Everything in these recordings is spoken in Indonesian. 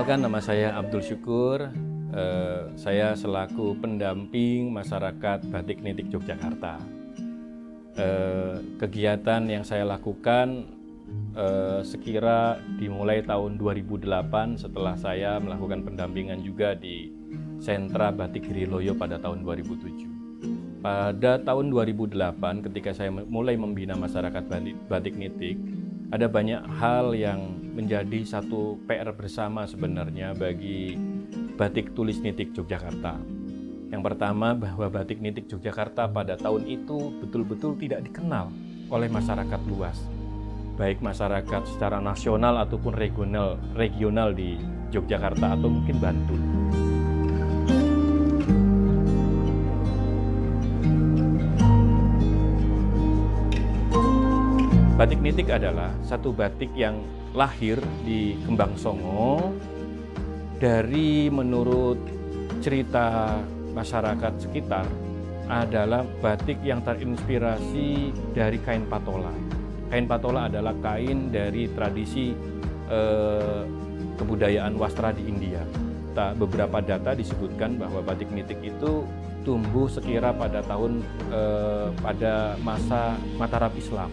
Perkenalkan, nama saya Abdul Syukur. Saya selaku pendamping masyarakat Batik Nitik Yogyakarta. Kegiatan yang saya lakukan sekira dimulai tahun 2008 setelah saya melakukan pendampingan juga di Sentra Batik Giriloyo pada tahun 2007. Pada tahun 2008 ketika saya mulai membina masyarakat batik nitik, ada banyak hal yang menjadi satu PR bersama sebenarnya bagi batik tulis nitik Yogyakarta. Yang pertama, bahwa batik nitik Yogyakarta pada tahun itu betul-betul tidak dikenal oleh masyarakat luas, baik masyarakat secara nasional ataupun regional di Yogyakarta atau mungkin Bantul. Batik nitik adalah satu batik yang lahir di Kembang Songo dari menurut cerita masyarakat sekitar adalah batik yang terinspirasi dari kain patola. Kain patola adalah kain dari tradisi kebudayaan wastra di India. Beberapa data disebutkan bahwa batik nitik itu tumbuh sekira pada masa Mataram Islam.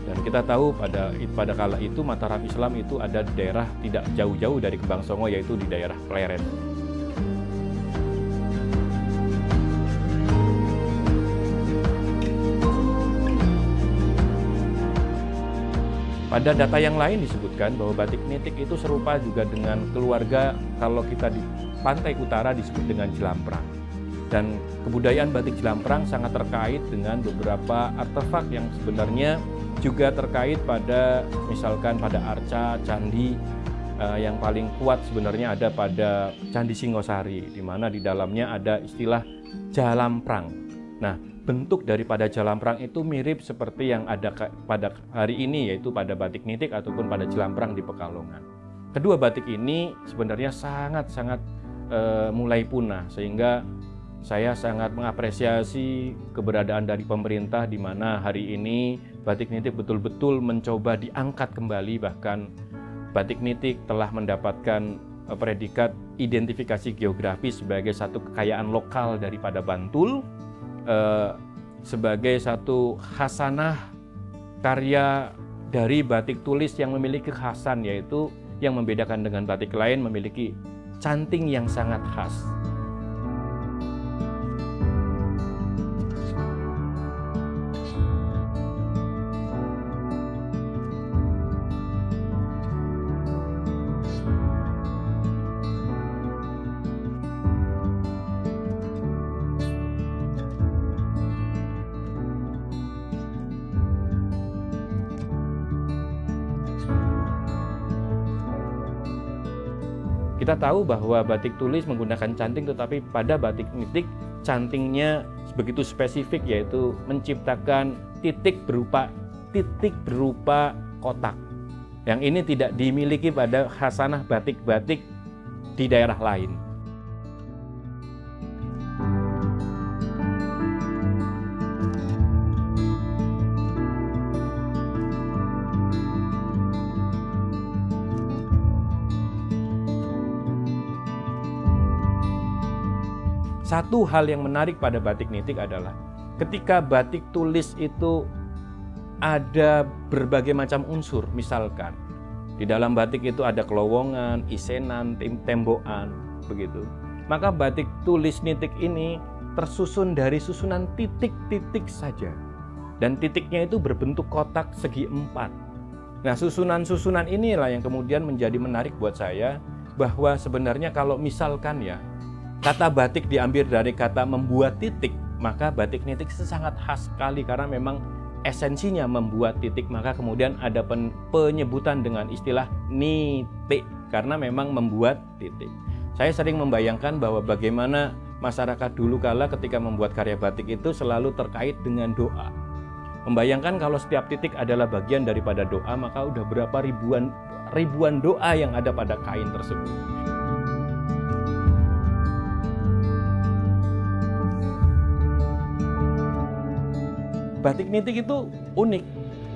Dan kita tahu pada kala itu Mataram Islam itu ada di daerah tidak jauh-jauh dari Kembang Songo, yaitu di daerah Pleret. Pada data yang lain disebutkan bahwa batik nitik itu serupa juga dengan keluarga kalau kita di pantai utara disebut dengan Jelamprang. Dan kebudayaan batik Jelamprang sangat terkait dengan beberapa artefak yang sebenarnya juga terkait pada misalkan pada arca, candi yang paling kuat sebenarnya ada pada Candi Singosari, di mana di dalamnya ada istilah Jalamprang. Nah, bentuk daripada Jalamprang itu mirip seperti yang ada pada hari ini, yaitu pada batik nitik ataupun pada Jelamprang di Pekalongan. Kedua batik ini sebenarnya sangat-sangat mulai punah, sehingga saya sangat mengapresiasi keberadaan dari pemerintah di mana hari ini batik nitik betul-betul mencoba diangkat kembali, bahkan batik nitik telah mendapatkan predikat identifikasi geografis sebagai satu kekayaan lokal daripada Bantul, sebagai satu khasanah karya dari batik tulis yang memiliki kekhasan, yaitu yang membedakan dengan batik lain memiliki canting yang sangat khas. Kita tahu bahwa batik tulis menggunakan canting, tetapi pada batik nitik cantingnya begitu spesifik, yaitu menciptakan titik berupa kotak. Yang ini tidak dimiliki pada khasanah batik-batik di daerah lain. Satu hal yang menarik pada batik nitik adalah ketika batik tulis itu ada berbagai macam unsur, misalkan di dalam batik itu ada kelowongan, isenan, tembokan, begitu. Maka batik tulis nitik ini tersusun dari susunan titik-titik saja. Dan titiknya itu berbentuk kotak segi 4. Nah, susunan-susunan inilah yang kemudian menjadi menarik buat saya, bahwa sebenarnya kalau misalkan ya, kata batik diambil dari kata membuat titik, maka batik nitik itu sangat khas sekali karena memang esensinya membuat titik, maka kemudian ada penyebutan dengan istilah nitik karena memang membuat titik. Saya sering membayangkan bahwa bagaimana masyarakat dulu kala ketika membuat karya batik itu selalu terkait dengan doa. Membayangkan kalau setiap titik adalah bagian daripada doa, maka udah berapa ribuan doa yang ada pada kain tersebut. Batik nitik itu unik.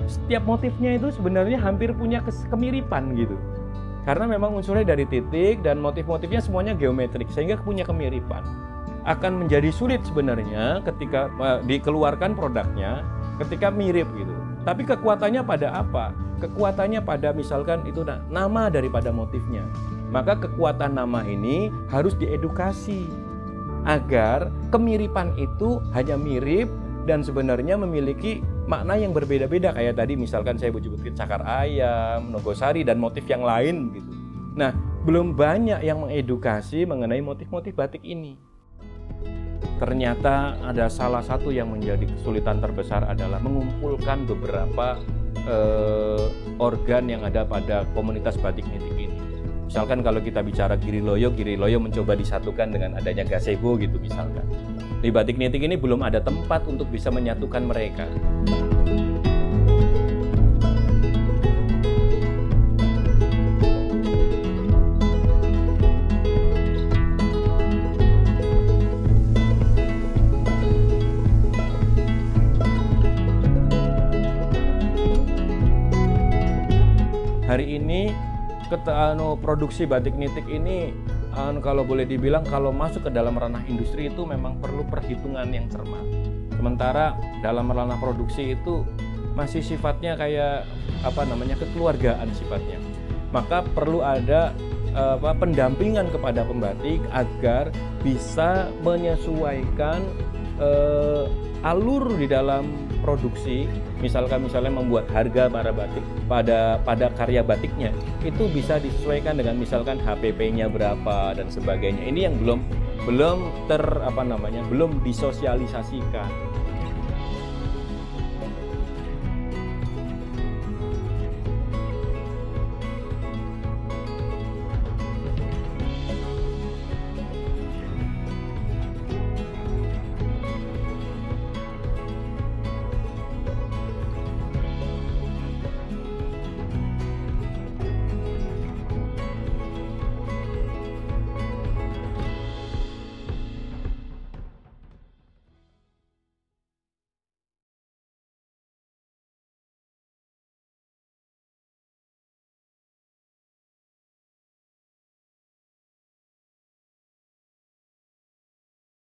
Setiap motifnya itu sebenarnya hampir punya kemiripan gitu. Karena memang unsurnya dari titik dan motif-motifnya semuanya geometrik sehingga punya kemiripan. Akan menjadi sulit sebenarnya ketika dikeluarkan produknya ketika mirip gitu. Tapi kekuatannya pada apa? Kekuatannya pada misalkan itu nama daripada motifnya. Maka kekuatan nama ini harus diedukasi agar kemiripan itu hanya mirip dan sebenarnya memiliki makna yang berbeda-beda, kayak tadi misalkan saya sebutkan cakar ayam, nogosari dan motif yang lain gitu. Nah, belum banyak yang mengedukasi mengenai motif-motif batik ini. Ternyata ada salah satu yang menjadi kesulitan terbesar adalah mengumpulkan beberapa organ yang ada pada komunitas batik nitik ini. Misalkan kalau kita bicara Giriloyo mencoba disatukan dengan adanya gazebo gitu misalkan. Di batik nitik ini belum ada tempat untuk bisa menyatukan mereka. Hari ini produksi batik nitik ini kalau boleh dibilang kalau masuk ke dalam ranah industri itu memang perlu perhitungan yang cermat. Sementara dalam ranah produksi itu masih sifatnya kayak kekeluargaan sifatnya. Maka perlu ada pendampingan kepada pembatik agar bisa menyesuaikan alur di dalam produksi. Misalnya membuat harga para batik pada karya batiknya itu bisa disesuaikan dengan misalkan HPP-nya berapa dan sebagainya. Ini yang belum disosialisasikan.